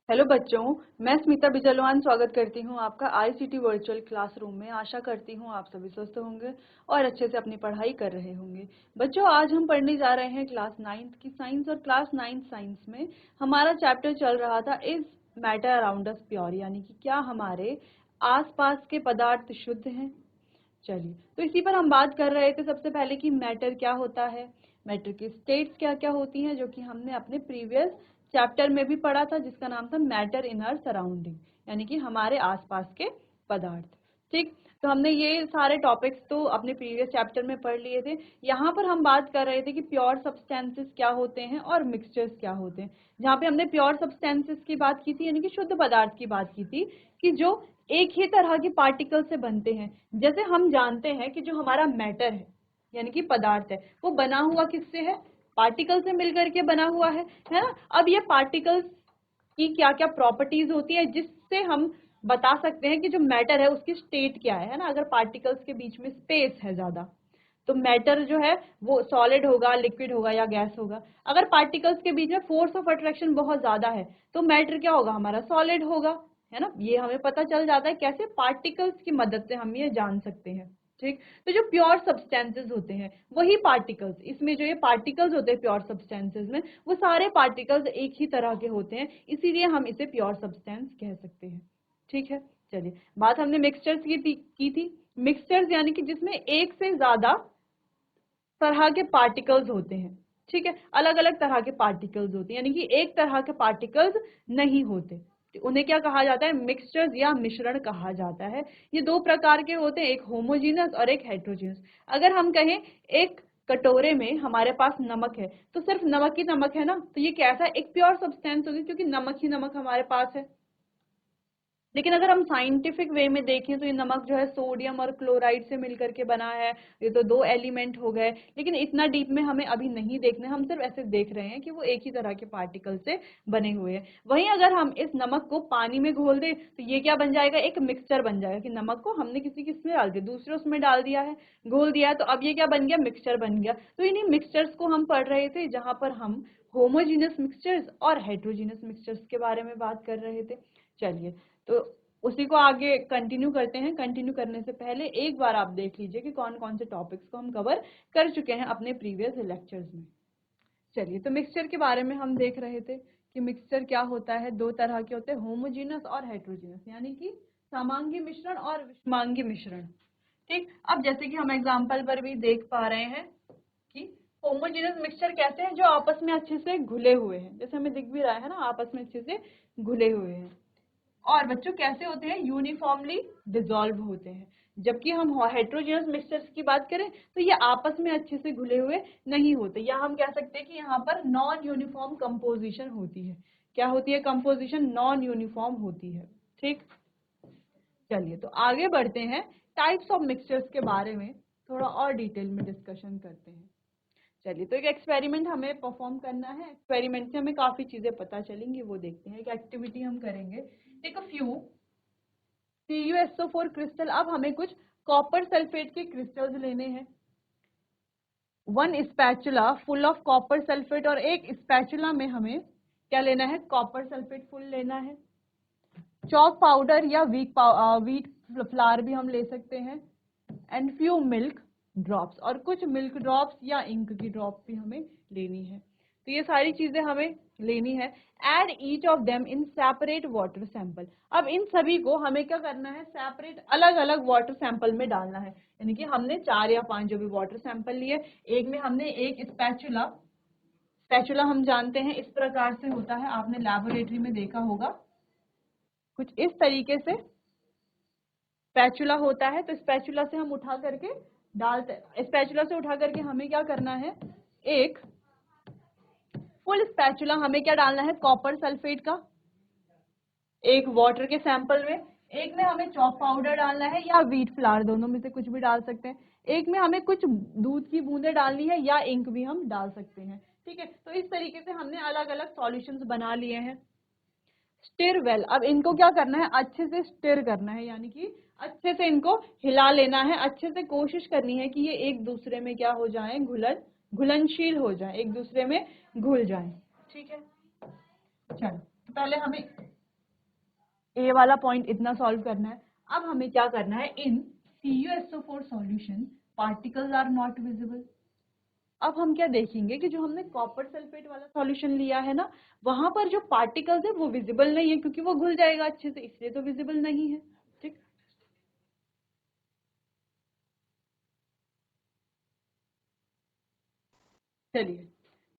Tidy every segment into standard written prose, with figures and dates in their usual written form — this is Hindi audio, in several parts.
हेलो बच्चों, मैं स्मिता बिजलवान स्वागत करती हूँ आपका आईसीटी वर्चुअल क्लासरूम में। आशा करती हूँ आप सभी स्वस्थ होंगे और अच्छे से अपनी पढ़ाई कर रहे होंगे। बच्चों, आज हम पढ़ने जा रहे हैं क्लास 9th की साइंस और क्लास 9th साइंस में हमारा चैप्टर चल रहा था is matter around us pure, यानी कि क्या हमारे आसपास के पदार्थ शुद्ध हैं। चलिए, तो इसी पर हम बात कर रहे थे सबसे पहले कि मैटर क्या होता है, मैटर की स्टेट्स क्या क्या होती हैं, जो कि हमने अपने प्रीवियस चैप्टर में भी पढ़ा था, जिसका नाम था मैटर इन आवर सराउंडिंग, यानी कि हमारे आसपास के पदार्थ। ठीक, तो हमने ये सारे टॉपिक्स तो अपने प्रीवियस चैप्टर में पढ़ लिए थे। यहाँ पर हम बात कर रहे थे कि प्योर सब्सटेंसेस क्या होते हैं और मिक्सचर्स क्या होते हैं। जहाँ पे हमने प्योर सब्सटेंसेस की बात की थी, यानी कि शुद्ध पदार्थ की बात की थी, कि जो एक ही तरह के पार्टिकल से बनते हैं। जैसे हम जानते हैं कि जो हमारा मैटर है, यानी कि पदार्थ है, वो बना हुआ किससे है? पार्टिकल से मिलकर के बना हुआ है ना। अब ये पार्टिकल्स की क्या क्या प्रॉपर्टीज होती है जिससे हम बता सकते हैं कि जो मैटर है उसकी स्टेट क्या है ना। अगर पार्टिकल्स के बीच में स्पेस है ज्यादा, तो मैटर जो है वो सॉलिड होगा, लिक्विड होगा या गैस होगा। अगर पार्टिकल्स के बीच में फोर्स ऑफ अट्रैक्शन बहुत ज्यादा है, तो मैटर क्या होगा? हमारा सॉलिड होगा, है ना। ये हमें पता चल जाता है कैसे, पार्टिकल्स की मदद से हम ये जान सकते हैं। ठीक, तो जो प्योर सब्सटेंसेस होते हैं वही पार्टिकल्स, इसमें जो ये पार्टिकल्स होते हैं प्योर सब्सटेंसेस में, वो सारे पार्टिकल्स एक ही तरह के होते हैं, इसीलिए हम इसे प्योर सब्सटेंस कह सकते हैं। ठीक है, चलिए, बात हमने मिक्सचर्स की थी। मिक्सचर्स यानी कि जिसमें एक से ज्यादा तरह के पार्टिकल्स होते हैं। ठीक है, अलग अलग तरह के पार्टिकल्स होते हैं, यानी कि एक तरह के पार्टिकल्स नहीं होते, तो उन्हें क्या कहा जाता है? मिक्सचर्स या मिश्रण कहा जाता है। ये दो प्रकार के होते हैं, एक होमोजीनस और एक हेट्रोजीनस। अगर हम कहें एक कटोरे में हमारे पास नमक है, तो सिर्फ नमक ही नमक है ना, तो ये कैसा? एक प्योर सब्सटेंस होगी, क्योंकि नमक ही नमक हमारे पास है। लेकिन अगर हम साइंटिफिक वे में देखें तो ये नमक जो है सोडियम और क्लोराइड से मिलकर के बना है। ये तो दो एलिमेंट हो गए, लेकिन इतना डीप में हमें अभी नहीं देखना, हम सिर्फ ऐसे देख रहे हैं कि वो एक ही तरह के पार्टिकल से बने हुए हैं। वहीं अगर हम इस नमक को पानी में घोल दें तो ये क्या बन जाएगा? एक मिक्सचर बन जाएगा, कि नमक को हमने किसमें डाल दिया? दूसरे उसमें डाल दिया है, घोल दिया है, तो अब ये क्या बन गया? मिक्सचर बन गया। तो इन्हीं मिक्सचर्स को हम पढ़ रहे थे, जहां पर हम होमोजीनस मिक्सचर्स और हेट्रोजीनस मिक्सचर्स के बारे में बात कर रहे थे। चलिए, तो उसी को आगे कंटिन्यू करते हैं। कंटिन्यू करने से पहले एक बार आप देख लीजिए कि कौन कौन से टॉपिक्स को हम कवर कर चुके हैं अपने प्रीवियस लेक्चर्स में। चलिए, तो मिक्सचर के बारे में हम देख रहे थे कि मिक्सचर क्या होता है। दो तरह के होते हैं, होमोजीनस और हेट्रोजीनस, यानी कि समांगी मिश्रण और विषमांगी मिश्रण। ठीक, अब जैसे कि हम एग्जाम्पल पर भी देख पा रहे हैं कि होमोजीनस मिक्सचर कैसे हैं? जो आपस में अच्छे से घुले हुए हैं, जैसे हमें दिख भी रहा है ना, आपस में अच्छे से घुले हुए हैं। और बच्चों कैसे होते हैं? यूनिफॉर्मली डिसॉल्व होते हैं। जबकि हम हेट्रोजेनस मिक्सचर्स की बात करें तो ये आपस में अच्छे से घुले हुए नहीं होते, या हम कह सकते हैं कि यहाँ पर नॉन यूनिफॉर्म कंपोजिशन होती है। क्या होती है? कंपोजिशन नॉन यूनिफॉर्म होती है। ठीक, चलिए, तो आगे बढ़ते हैं, टाइप्स ऑफ मिक्सचर्स के बारे में थोड़ा और डिटेल में डिस्कशन करते हैं। चलिए, तो एक एक्सपेरिमेंट हमें परफॉर्म करना है। एक्सपेरिमेंट से हमें काफी चीजें पता चलेंगी, वो देखते हैं। एक एक्टिविटी हम करेंगे, take a few CuSO4 crystal. अब हमें कुछ कॉपर सल्फेट के क्रिस्टल्स लेने हैं। One spatula full of copper sulphate, और एक स्पैचुला में हमें क्या लेना है? कॉपर सल्फेट फुल लेना है। चॉक पाउडर या वीट फ्लावर भी हम ले सकते हैं। एंड फ्यू मिल्क ड्रॉप्स, और कुछ मिल्क ड्रॉप्स या इंक की ड्रॉप्स भी हमें लेनी है। तो ये सारी चीजें हमें लेनी है। Add each of them in separate water sample. अब इन सभी को हमें क्या करना है? सेपरेट, अलग अलग वाटर सैंपल में डालना है। यानी कि हमने 4 या 5 जो भी वाटर सैंपल लिए, एक में हमने एक स्पैचुला, स्पैचुला हम जानते हैं इस प्रकार से होता है, आपने लैबोरेटरी में देखा होगा, कुछ इस तरीके से स्पैचुला होता है। तो स्पैचुला से हम उठा करके डालते, स्पैचुला से उठा करके हमें क्या करना है? एक फुल स्पैचुला हमें क्या डालना है? कॉपर सल्फेट का, एक वाटर के सैंपल में, एक में हमें चॉक पाउडर डालना है या व्हीट फ्लावर, दोनों में से कुछ भी डाल सकते हैं। एक में हमें कुछ दूध की बूंदें डालनी है या इंक भी हम डाल सकते हैं। ठीक है, तो इस तरीके से हमने अलग अलग सॉल्यूशंस बना लिए हैं। स्टिर वेल, अब इनको क्या करना है? अच्छे से स्टिर करना है, यानी कि अच्छे से इनको हिला लेना है। अच्छे से कोशिश करनी है कि ये एक दूसरे में क्या हो जाए? घुलनशील हो जाए, एक दूसरे में घुल जाए। ठीक है, चलो, तो पहले हमें ए वाला पॉइंट इतना सॉल्व करना है। अब हमें क्या करना है, in CuSO4 solution particles are not visible. अब हम क्या देखेंगे कि जो हमने कॉपर सल्फेट वाला सॉल्यूशन लिया है ना, वहां पर जो पार्टिकल्स है वो विजिबल नहीं है, क्योंकि वो घुल जाएगा अच्छे से, इसलिए तो विजिबल नहीं है। ठीक, चलिए,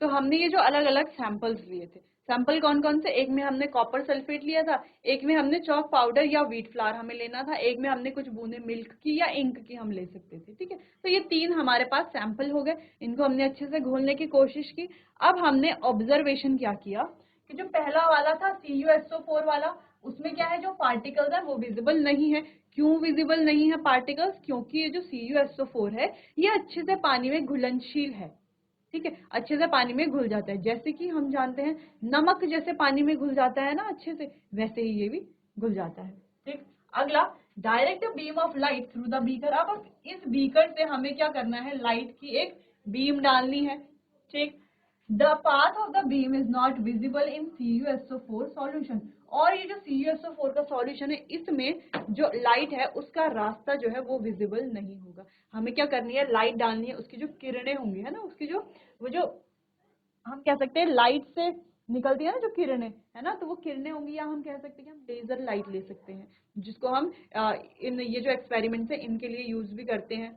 तो हमने ये जो अलग अलग सैंपल्स लिए थे, सैंपल कौन कौन से, एक में हमने कॉपर सल्फेट लिया था, एक में हमने चॉक पाउडर या व्हीट फ्लावर हमें लेना था, एक में हमने कुछ बूंदे मिल्क की या इंक की हम ले सकते थे। ठीक है, तो ये तीन हमारे पास सैंपल हो गए, इनको हमने अच्छे से घोलने की कोशिश की। अब हमने ऑब्जर्वेशन क्या किया कि जो पहला वाला था CuSO4 वाला, उसमें क्या है, जो पार्टिकल्स है वो विजिबल नहीं है। क्यों विजिबल नहीं है पार्टिकल्स, क्योंकि ये जो CuSO4 है ये अच्छे से पानी में घुलनशील है। ठीक है, अच्छे से पानी में घुल जाता है, जैसे कि हम जानते हैं नमक जैसे पानी में घुल जाता है ना अच्छे से, वैसे ही ये भी घुल जाता है। ठीक, अगला, direct beam of light through the beaker. अब इस बीकर से हमें क्या करना है, लाइट की एक बीम डालनी है। ठीक, the path of the beam is not visible in CuSO4 solution. और ये जो CuSO4 का सॉल्यूशन है, इसमें जो लाइट है उसका रास्ता जो है वो विजिबल नहीं होगा। हमें क्या करनी है, लाइट डालनी है, उसकी जो किरणें होंगी है ना, उसकी जो वो जो हम कह सकते हैं लाइट से निकलती है ना जो किरणें, है ना, तो वो किरणें होंगी, या हम कह सकते हैं कि हम लेजर लाइट ले सकते हैं, जिसको हम इन ये जो एक्सपेरिमेंट्स है इनके लिए यूज भी करते हैं।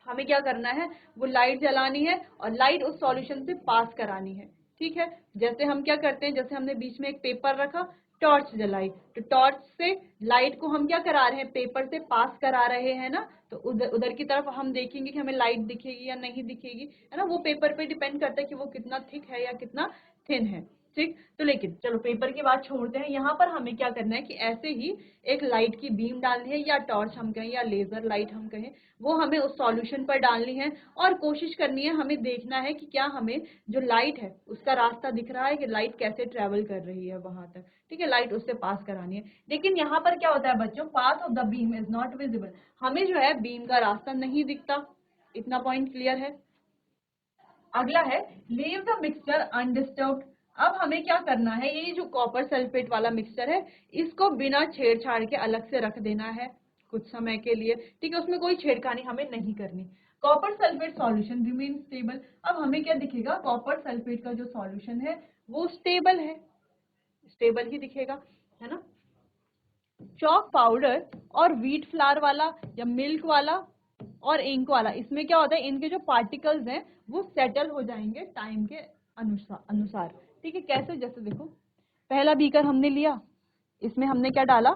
हमें क्या करना है, वो लाइट जलानी है और लाइट उस सॉल्यूशन से पास करानी है। ठीक है, जैसे हम क्या करते हैं, जैसे हमने बीच में एक पेपर रखा, टॉर्च जलाई, तो टॉर्च से लाइट को हम क्या करा रहे हैं, पेपर से पास करा रहे हैं ना, तो उधर उधर की तरफ हम देखेंगे कि हमें लाइट दिखेगी या नहीं दिखेगी, है ना, वो पेपर पे डिपेंड करता है कि वो कितना थिक है या कितना थिन है। ठीक, तो लेकिन चलो पेपर की बात छोड़ते हैं, यहाँ पर हमें क्या करना है कि ऐसे ही एक लाइट की बीम डालनी है, या टॉर्च हम कहें या लेजर लाइट हम कहें, वो हमें उस सॉल्यूशन पर डालनी है और कोशिश करनी है, हमें देखना है कि क्या हमें जो लाइट है उसका रास्ता दिख रहा है, कि लाइट कैसे ट्रेवल कर रही है वहां तक। ठीक है, लाइट उससे पास करानी है। लेकिन यहाँ पर क्या होता है बच्चों, path of the beam is not visible, हमें जो है बीम का रास्ता नहीं दिखता। इतना पॉइंट क्लियर है। अगला है, लीव द मिक्सचर अनडिस्टर्ब्ड। अब हमें क्या करना है, ये जो कॉपर सल्फेट वाला मिक्सचर है, इसको बिना छेड़छाड़ के अलग से रख देना है कुछ समय के लिए। ठीक है, उसमें कोई छेड़खानी हमें नहीं करनी। Copper sulphate solution remain stable. अब हमें क्या दिखेगा, कॉपर सल्फेट का जो सॉल्यूशन है वो स्टेबल है, स्टेबल ही दिखेगा, है ना। चॉक पाउडर और व्हीट फ्लावर वाला या मिल्क वाला और इंक वाला, इसमें क्या होता है, इनके जो पार्टिकल्स हैं वो सेटल हो जाएंगे टाइम के अनुसार। ठीक है, कैसे, जैसे देखो, पहला बीकर हमने लिया, इसमें हमने क्या डाला,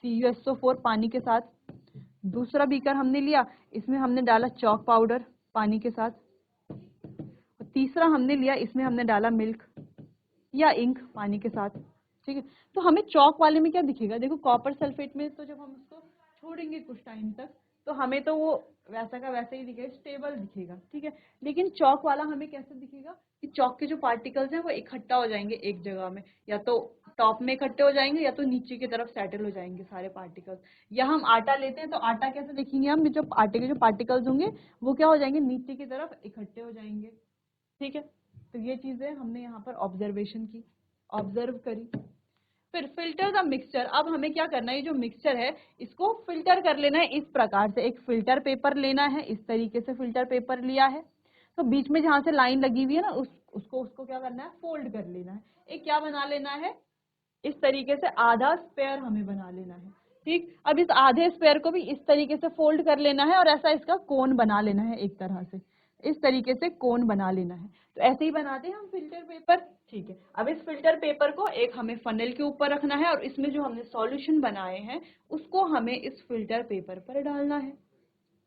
CuSO4 पानी के साथ। दूसरा बीकर हमने लिया, इसमें हमने डाला चॉक पाउडर पानी के साथ। और तीसरा हमने लिया, इसमें हमने डाला मिल्क या इंक पानी के साथ। ठीक है, तो हमें चौक वाले में क्या दिखेगा, देखो कॉपर सल्फेट में तो जब हम उसको छोड़ेंगे कुछ टाइम तक, तो हमें तो वो वैसा का वैसा ही दिखेगा, स्टेबल दिखेगा। ठीक है, लेकिन चौक वाला हमें कैसे दिखेगा कि चौक के जो पार्टिकल्स हैं वो इकट्ठा हो जाएंगे एक जगह में, या तो टॉप में इकट्ठे हो जाएंगे या तो नीचे की तरफ सेटल हो जाएंगे सारे पार्टिकल्स। या हम आटा लेते हैं तो आटा कैसे देखेंगे हम, जो आटे के जो पार्टिकल्स होंगे वो क्या हो जाएंगे, नीचे की तरफ इकट्ठे हो जाएंगे। ठीक है, तो ये चीजें हमने यहाँ पर ऑब्जर्वेशन की, ऑब्जर्व करी। फिर फिल्टर द मिक्सचर। अब हमें क्या करना है, ये जो मिक्सचर है इसको फिल्टर कर लेना है इस प्रकार से, एक फिल्टर पेपर लेना है, इस तरीके से फिल्टर पेपर लिया है, तो बीच में जहां से लाइन लगी हुई है ना, उसको उसको क्या करना है, फोल्ड कर लेना है, एक क्या बना लेना है, इस तरीके से आधा स्पेयर हमें बना लेना है। ठीक, अब इस आधे स्पेयर को भी इस तरीके से फोल्ड कर लेना है और ऐसा इसका कोन बना लेना है, एक तरह से इस तरीके से कोन बना लेना है। तो ऐसे ही बनाते हैं हम फिल्टर पेपर। ठीक है, अब इस फिल्टर पेपर को एक हमें फनल के ऊपर रखना है और इसमें जो हमने सॉल्यूशन बनाए हैं उसको हमें इस फिल्टर पेपर पर डालना है।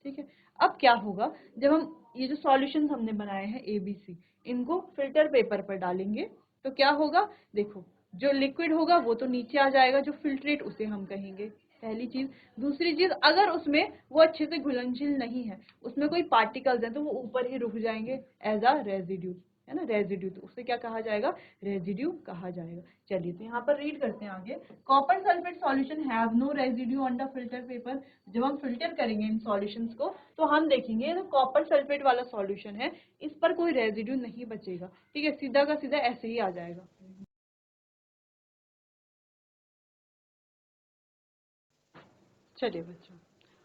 ठीक है, अब क्या होगा, जब हम ये जो सॉल्यूशन हमने बनाए हैं ABC, इनको फिल्टर पेपर पर डालेंगे तो क्या होगा, देखो जो लिक्विड होगा वो तो नीचे आ जाएगा, जो फिल्ट्रेट उसे हम कहेंगे, पहली चीज। दूसरी चीज, अगर उसमें वो अच्छे से घुलनशील नहीं है, उसमें कोई पार्टिकल्स हैं, तो वो ऊपर ही रुक जाएंगे एज अ रेजिड्यू, है ना, रेजिड्यू, तो उसे क्या कहा जाएगा, रेजिड्यू कहा जाएगा। चलिए, तो यहाँ पर रीड करते हैं आगे। Copper sulphate solution have no residue on the filter paper. जब हम फिल्टर करेंगे इन सॉल्यूशंस को तो हम देखेंगे जो कॉपर सल्फेट वाला सॉल्यूशन है इस पर कोई रेजिड्यू नहीं बचेगा। ठीक है, सीधा का सीधा ऐसे ही आ जाएगा। चलिए बच्चों,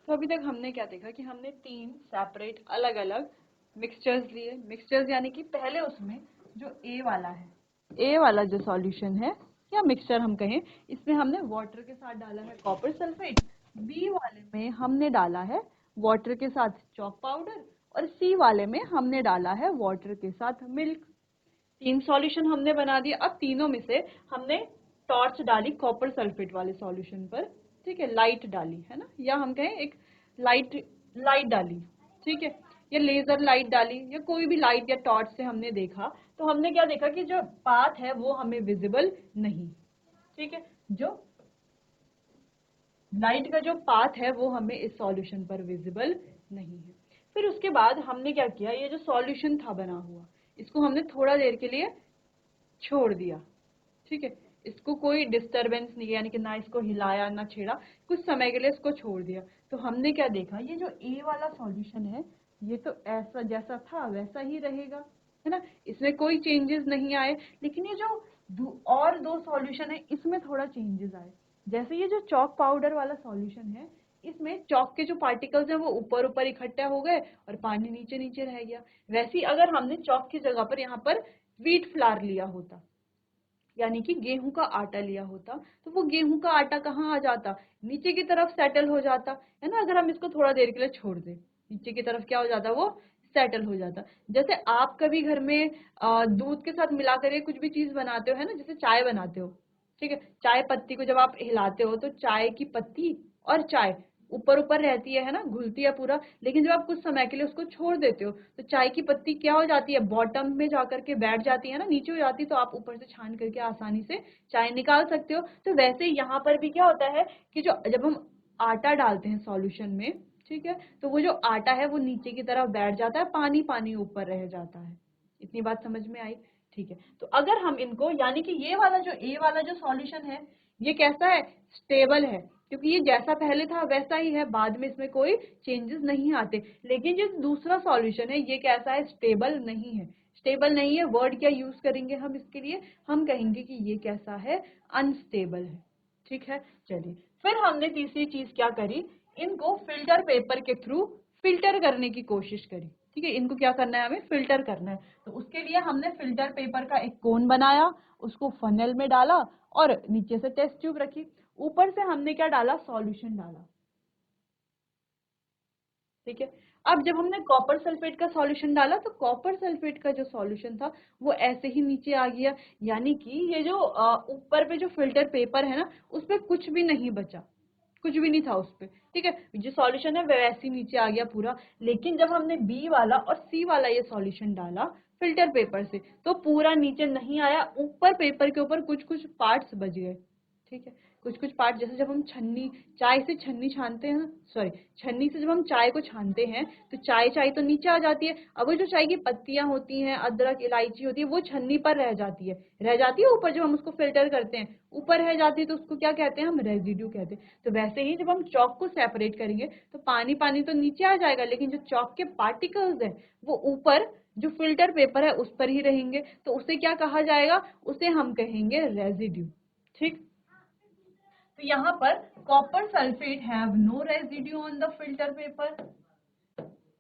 तो अभी तक हमने क्या देखा कि हमने 3 सेपरेट अलग अलग मिक्सचर्स लिए। मिक्सचर्स यानी कि पहले उसमें जो ए वाला है, ए वाला जो सॉल्यूशन है या मिक्सचर हम कहें, इसमें हमने वाटर के साथ डाला है कॉपर सल्फेट। बी वाले में हमने डाला है वाटर के साथ चॉक पाउडर, और सी वाले में हमने डाला है वाटर के साथ मिल्क। 3 सॉल्यूशन हमने बना दिए। अब तीनों में से हमने टॉर्च डाली कॉपर सल्फेट वाले सॉल्यूशन पर, ठीक है, लाइट डाली है ना, या हम कहें एक लाइट लाइट डाली, ठीक है, या लेजर लाइट डाली, या कोई भी लाइट या टॉर्च से हमने देखा, तो हमने क्या देखा कि जो पाथ है वो हमें विजिबल नहीं, ठीक है, जो लाइट का जो पाथ है वो हमें इस सॉल्यूशन पर विजिबल नहीं है। फिर उसके बाद हमने क्या किया, ये जो सॉल्यूशन था बना हुआ, इसको हमने थोड़ा देर के लिए छोड़ दिया, ठीक है, इसको कोई डिस्टरबेंस नहीं, यानी कि ना इसको हिलाया ना छेड़ा, कुछ समय के लिए इसको छोड़ दिया। तो हमने क्या देखा, ये जो ए वाला सॉल्यूशन है ये तो ऐसा जैसा था वैसा ही रहेगा, है ना, इसमें कोई चेंजेस नहीं आए। लेकिन ये जो और दो सॉल्यूशन है इसमें थोड़ा चेंजेस आए। जैसे ये जो चॉक पाउडर वाला सॉल्यूशन है, इसमें चॉक के जो पार्टिकल्स हैं वो ऊपर ऊपर इकट्ठा हो गए और पानी नीचे नीचे रह गया। वैसे ही अगर हमने चॉक की जगह पर यहाँ पर व्हीट फ्लावर लिया होता, यानी कि गेहूं का आटा लिया होता, तो वो गेहूं का आटा कहाँ आ जाता, नीचे की तरफ सेटल हो जाता, है ना। अगर हम इसको थोड़ा देर के लिए छोड़ दें, नीचे की तरफ क्या हो जाता, वो सेटल हो जाता। जैसे आप कभी घर में दूध के साथ मिला करके कुछ भी चीज बनाते हो, है ना, जैसे चाय बनाते हो, ठीक है, चाय पत्ती को जब आप हिलाते हो तो चाय की पत्ती और चाय ऊपर ऊपर रहती है ना, घुलती है पूरा। लेकिन जब आप कुछ समय के लिए उसको छोड़ देते हो तो चाय की पत्ती क्या हो जाती है, बॉटम में जाकर के बैठ जाती है ना, नीचे हो जाती है, तो आप ऊपर से छान करके आसानी से चाय निकाल सकते हो। तो वैसे यहाँ पर भी क्या होता है कि जो जब हम आटा डालते हैं सॉल्यूशन में, ठीक है, तो वो जो आटा है वो नीचे की तरफ बैठ जाता है, पानी पानी ऊपर रह जाता है। इतनी बात समझ में आई, ठीक है। तो अगर हम इनको, यानी कि ये वाला जो ए वाला जो सॉल्यूशन है ये कैसा है, स्टेबल है, क्योंकि ये जैसा पहले था वैसा ही है, बाद में इसमें कोई चेंजेस नहीं आते। लेकिन जो दूसरा सॉल्यूशन है ये कैसा है, स्टेबल नहीं है। स्टेबल नहीं है, वर्ड क्या यूज करेंगे हम इसके लिए, हम कहेंगे कि ये कैसा है, अनस्टेबल है, ठीक है। चलिए, फिर हमने तीसरी चीज क्या करी, इनको फिल्टर पेपर के थ्रू फिल्टर करने की कोशिश करी, ठीक है। इनको क्या करना है, हमें फिल्टर करना है। तो उसके लिए हमने फिल्टर पेपर का एक कोन बनाया, उसको फनेल में डाला और नीचे से टेस्ट ट्यूब रखी, ऊपर से हमने क्या डाला, सॉल्यूशन डाला, ठीक है। अब जब हमने कॉपर सल्फेट का सॉल्यूशन डाला तो कॉपर सल्फेट का जो सॉल्यूशन था वो ऐसे ही नीचे आ गया, यानी कि ये जो ऊपर पे जो फिल्टर पेपर है ना उस पे कुछ भी नहीं बचा, कुछ भी नहीं था उस पे, ठीक है, जो सॉल्यूशन है वैसे ही नीचे आ गया पूरा। लेकिन जब हमने बी वाला और सी वाला ये सॉल्यूशन डाला फिल्टर पेपर से तो पूरा नीचे नहीं आया, ऊपर पेपर के ऊपर कुछ कुछ पार्ट्स बच गए, ठीक है, कुछ कुछ पार्ट। जैसे जब हम छन्नी, चाय से छन्नी छानते हैं, सॉरी, छन्नी से जब हम चाय को छानते हैं तो चाय चाय तो नीचे आ जाती है, अब वो जो चाय की पत्तियां होती हैं, अदरक इलायची होती है, वो छन्नी पर रह जाती है ऊपर, जब हम उसको फिल्टर करते हैं ऊपर रह जाती है, तो उसको क्या कहते हैं, हम रेजिड्यू कहते हैं। तो वैसे ही जब हम चॉक को सेपरेट करेंगे तो पानी पानी तो नीचे आ जाएगा, लेकिन जो चॉक के पार्टिकल्स हैं वो ऊपर जो फिल्टर पेपर है उस पर ही रहेंगे, तो उसे क्या कहा जाएगा, उसे हम कहेंगे रेजिड्यू, ठीक। तो यहाँ पर copper sulphate have no residue on the filter paper,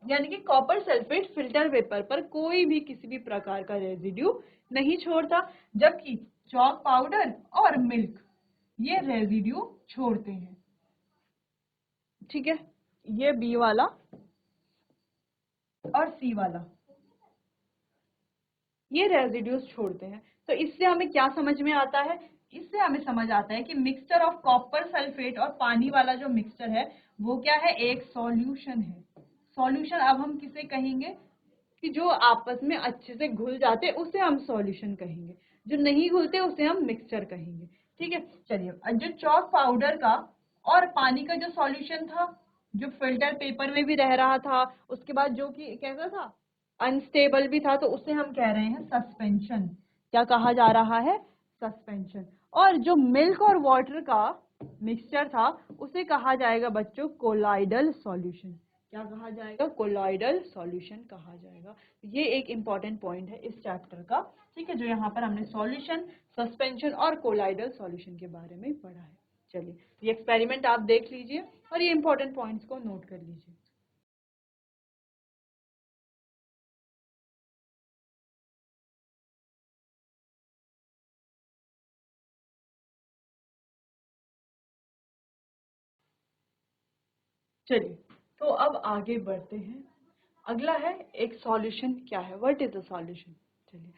यानी कि कॉपर सल्फेट फिल्टर पेपर पर कोई भी किसी भी प्रकार का रेजिड्यू नहीं छोड़ता, जबकि चॉक पाउडर और मिल्क ये रेजिड्यू छोड़ते हैं, ठीक है। ये बी वाला और सी वाला ये रेजिड्यूज छोड़ते हैं। तो इससे हमें क्या समझ में आता है, इससे हमें समझ आता है कि मिक्सचर ऑफ कॉपर सल्फेट और पानी वाला जो मिक्सचर है वो क्या है, एक सॉल्यूशन है। सॉल्यूशन अब हम किसे कहेंगे कि जो आपस में अच्छे से घुल जाते उसे हम सॉल्यूशन कहेंगे, जो नहीं घुलते उसे हम मिक्सचर कहेंगे, ठीक है। चलिए, जो चॉक पाउडर का और पानी का जो सॉल्यूशन था, जो फिल्टर पेपर में भी रह रहा था, उसके बाद जो कि कैसा था, अनस्टेबल भी था, तो उसे हम कह रहे हैं सस्पेंशन। क्या कहा जा रहा है, सस्पेंशन। और जो मिल्क और वाटर का मिक्सचर था उसे कहा जाएगा बच्चों कोलाइडल सॉल्यूशन। क्या कहा जाएगा, कोलाइडल सॉल्यूशन कहा जाएगा। ये एक इंपॉर्टेंट पॉइंट है इस चैप्टर का, ठीक है, जो यहाँ पर हमने सॉल्यूशन, सस्पेंशन और कोलाइडल सॉल्यूशन के बारे में पढ़ा है। चलिए ये एक्सपेरिमेंट आप देख लीजिए और ये इंपॉर्टेंट पॉइंट्स को नोट कर लीजिए। चलिए तो अब आगे बढ़ते हैं। अगला है एक सॉल्यूशन क्या है, व्हाट इज अ सॉल्यूशन। चलिए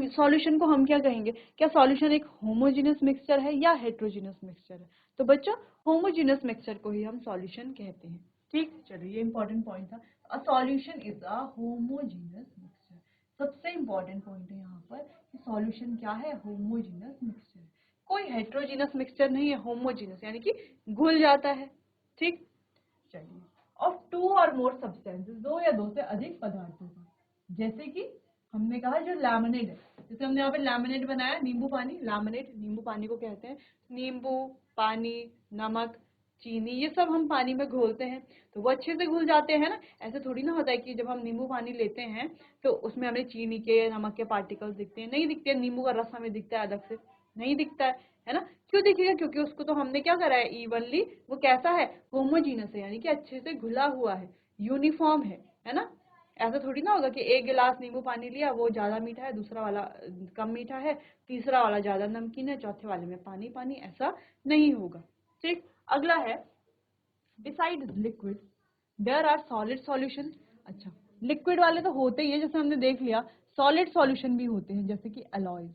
सॉल्यूशन को हम क्या कहेंगे, क्या सॉल्यूशन एक होमोजेनस मिक्सचर है या हेट्रोजेनस मिक्सचर है। तो बच्चों होमोजेनस मिक्सचर को ही हम सॉल्यूशन कहते हैं। ठीक, चलिए ये इंपॉर्टेंट पॉइंट था। A solution is a homogeneous mixture. सबसे इंपॉर्टेंट पॉइंट है यहाँ पर कि सॉल्यूशन क्या है, होमोजेनस मिक्सचर। कोई हेट्रोजेनस मिक्सचर नहीं है, होमोजेनस यानी कि घुल जाता है। ठीक, चलिए ऑफ टू और मोर सब्सटेंसेस, दो या दो से अधिक पदार्थों का, जैसे कि हमने कहा जो लैमिनेट है, जैसे हमने यहाँ पे लैमिनेट बनाया, नींबू पानी, लैमिनेट नींबू पानी को कहते हैं। नींबू पानी, नमक, चीनी, ये सब हम पानी में घोलते हैं तो वो अच्छे से घुल जाते हैं ना। ऐसे थोड़ी ना होता है कि जब हम नींबू पानी लेते हैं तो उसमें हमें चीनी के नमक के पार्टिकल्स दिखते हैं, नहीं दिखते। नींबू का रस हमें दिखता है अलग से, नहीं दिखता है ना। क्यों दिखेगा, क्योंकि उसको तो हमने क्या करा है, इवनली, वो कैसा है, होमोजीनस है, यानी कि अच्छे से घुला हुआ है, यूनिफॉर्म है ना। ऐसा थोड़ी ना होगा कि एक गिलास नींबू पानी लिया, वो ज्यादा मीठा है, दूसरा वाला कम मीठा है, तीसरा वाला ज्यादा नमकीन है, चौथे वाले में पानी पानी, ऐसा नहीं होगा। ठीक, अगला है beside liquid there are solid solution. अच्छा, लिक्विड वाले तो होते ही है, जैसे हमने देख लिया, सॉलिड सॉल्यूशन भी होते हैं, जैसे कि अलॉयज।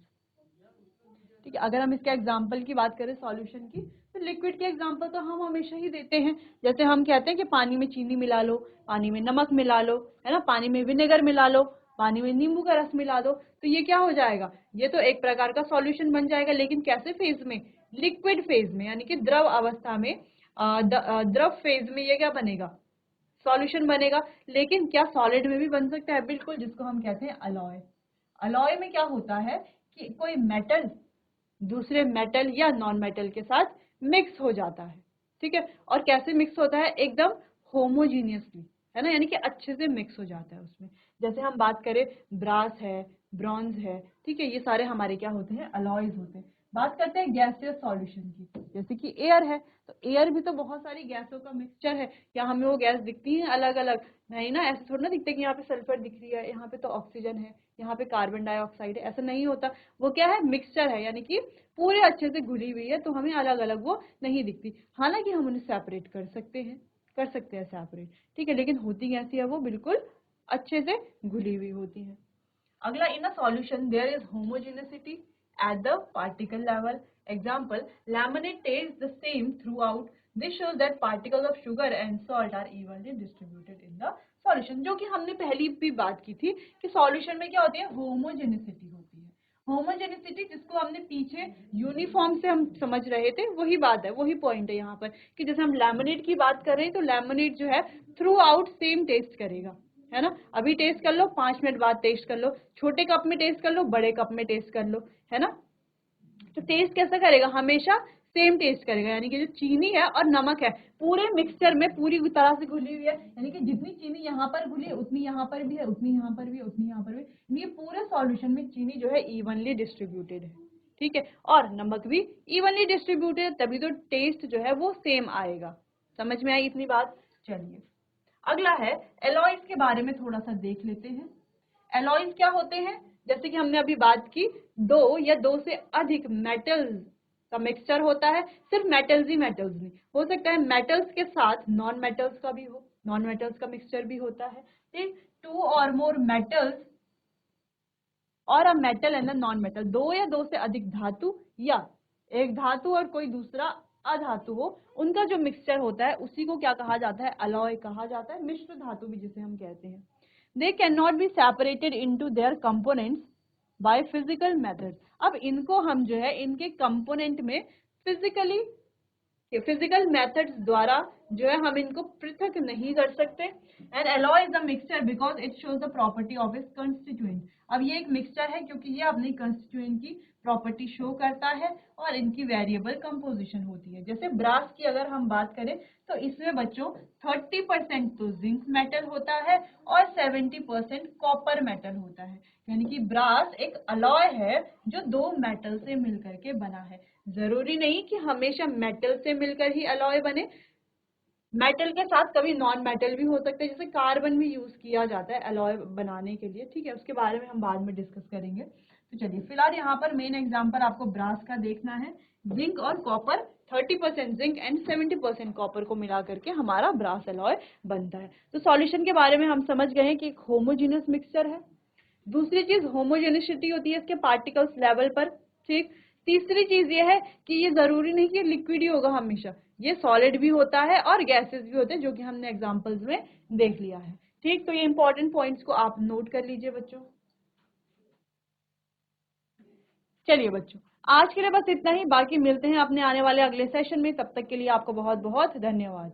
ठीक है, अगर हम इसके एग्जाम्पल की बात करें सॉल्यूशन की, तो लिक्विड के एग्जाम्पल तो हम हमेशा ही देते हैं। जैसे हम कहते हैं कि पानी में चीनी मिला लो, पानी में नमक मिला लो, है ना, पानी में विनेगर मिला लो, पानी में नींबू का रस मिला दो, तो ये क्या हो जाएगा, ये तो एक प्रकार का सॉल्यूशन बन जाएगा। लेकिन कैसे फेज में, लिक्विड फेज में, यानी कि द्रव अवस्था में, द्रव फेज में ये क्या बनेगा, सॉल्यूशन बनेगा। लेकिन क्या सॉलिड में भी बन सकता है, बिल्कुल, जिसको हम कहते हैं अलॉय। अलॉय में क्या होता है कि कोई मेटल दूसरे मेटल या नॉन मेटल के साथ मिक्स हो जाता है। ठीक है, और कैसे मिक्स होता है, एकदम होमोजीनियसली, है ना, यानी कि अच्छे से मिक्स हो जाता है उसमें। जैसे हम बात करें ब्रास है, ब्रॉन्ज है, ठीक है, ये सारे हमारे क्या होते हैं, अलॉयज होते हैं। बात करते हैं गैसियस सॉल्यूशन की, जैसे कि एयर है, तो एयर भी तो बहुत सारी गैसों का मिक्सचर है। क्या हमें वो गैस दिखती है अलग अलग, नहीं ना, ऐसे थोड़ा ना दिखता है कि यहाँ पे सल्फर दिख रही है, यहाँ पे तो ऑक्सीजन है, यहाँ पे कार्बन डाइऑक्साइड है, ऐसा नहीं होता। वो क्या है, मिक्सचर है, यानी कि पूरे अच्छे से घुली हुई है, तो हमें अलग अलग वो नहीं दिखती। हालांकि हम उन्हें सेपरेट कर सकते हैं सेपरेट, ठीक है, लेकिन होती कैसी है, वो बिल्कुल अच्छे से घुली हुई होती है। अगला, in a solution there is homogeneity at the particle level. Example, laminate tastes the same throughout. This shows that particles of sugar and salt are evenly distributed in the solution। जो कि हमने पहली भी बात की थी कि सॉल्यूशन में क्या होती है, होमोजेनिसिटी होती है। होमोजेनिसिटी जिसको हमने पीछे यूनिफॉर्म से हम समझ रहे थे, वही बात है, वही पॉइंट है यहाँ पर, कि जैसे हम लैमिनेट की बात कर रहे हैं तो लैमिनेट जो है थ्रू आउट सेम टेस्ट करेगा, है ना। अभी टेस्ट कर लो, 5 मिनट बाद टेस्ट कर लो, छोटे कप में टेस्ट कर लो, बड़े कप में टेस्ट कर लो, है ना। तो टेस्ट कैसा करेगा, हमेशा सेम टेस्ट करेगा, यानी कि जो चीनी है और नमक है पूरे मिक्सचर में पूरी तरह से घुली हुई है, यानी कि जितनी चीनी यहाँ पर घुली है उतनी यहाँ पर भी है, उतनी यहाँ पर भी है, उतनी यहाँ पर भी। ये पूरे सॉल्यूशन में चीनी जो है इवनली डिस्ट्रीब्यूटेड है, ठीक है, और नमक भी इवनली डिस्ट्रीब्यूटेड, तभी तो टेस्ट जो है वो सेम आएगा। समझ में आई इतनी बात। चलिए अगला है एलॉयज के बारे में थोड़ा सा देख लेते हैं। एलॉयज क्या होते हैं, जैसे कि हमने अभी बात की, दो या दो से अधिक मेटल्स का मिक्सचर होता है। सिर्फ मेटल्स ही मेटल्स नहीं हो सकता है, मेटल्स के साथ नॉन मेटल्स का भी हो, नॉन मेटल्स का मिक्सचर भी होता है। ठीक, टू और मोर मेटल्स और a metal and a non metal, दो या दो से अधिक धातु या एक धातु और कोई दूसरा अधातु हो, उनका जो मिक्सचर होता है उसी को क्या कहा जाता है, अलॉय कहा जाता है, मिश्र धातु भी जिसे हम कहते हैं। They can not be separated into their components by physical method. अब इनको हम जो है इनके कंपोनेंट में फिजिकल मेथड्स द्वारा जो है हम इनको पृथक नहीं कर सकते। And alloy is a mixture because it shows the property of its constituent. अब ये एक मिक्सचर है क्योंकि ये अपनी कंस्टिट्यूएंट की प्रॉपर्टी शो करता है और इनकी वेरिएबल कंपोजिशन होती है। जैसे ब्रास की अगर हम बात करें तो इसमें बच्चों 30% तो जिंक मेटल होता है और 70% कॉपर मेटल होता है। यानी कि ब्रास एक अलॉय है जो दो मेटल से मिलकर के बना है। जरूरी नहीं कि हमेशा मेटल से मिलकर ही अलॉय बने, मेटल के साथ कभी नॉन मेटल भी हो सकते हैं, जैसे कार्बन भी यूज किया जाता है अलॉय बनाने के लिए। ठीक है, उसके बारे में हम बाद में डिस्कस करेंगे। तो चलिए फिलहाल यहाँ पर मेन एग्जांपल आपको ब्रास का देखना है। जिंक और कॉपर 30% जिंक एंड 70% कॉपर को मिला करके हमारा ब्रास अलॉय बनता है। तो सॉल्यूशन के बारे में हम समझ गए हैं कि एक होमोजेनियस मिक्सचर है। दूसरी चीज होमोजेनिसिटी होती है इसके पार्टिकल्स लेवल पर। ठीक, तीसरी चीज ये है कि ये जरूरी नहीं कि लिक्विड ही होगा हमेशा, ये सॉलिड भी होता है और गैसेस भी होते हैं, जो कि हमने एग्जांपल्स में देख लिया है। ठीक, तो ये इंपॉर्टेंट पॉइंट्स को आप नोट कर लीजिए बच्चों। चलिए बच्चों, आज के लिए बस इतना ही, बाकी मिलते हैं अपने आने वाले अगले सेशन में। तब तक के लिए आपको बहुत बहुत धन्यवाद।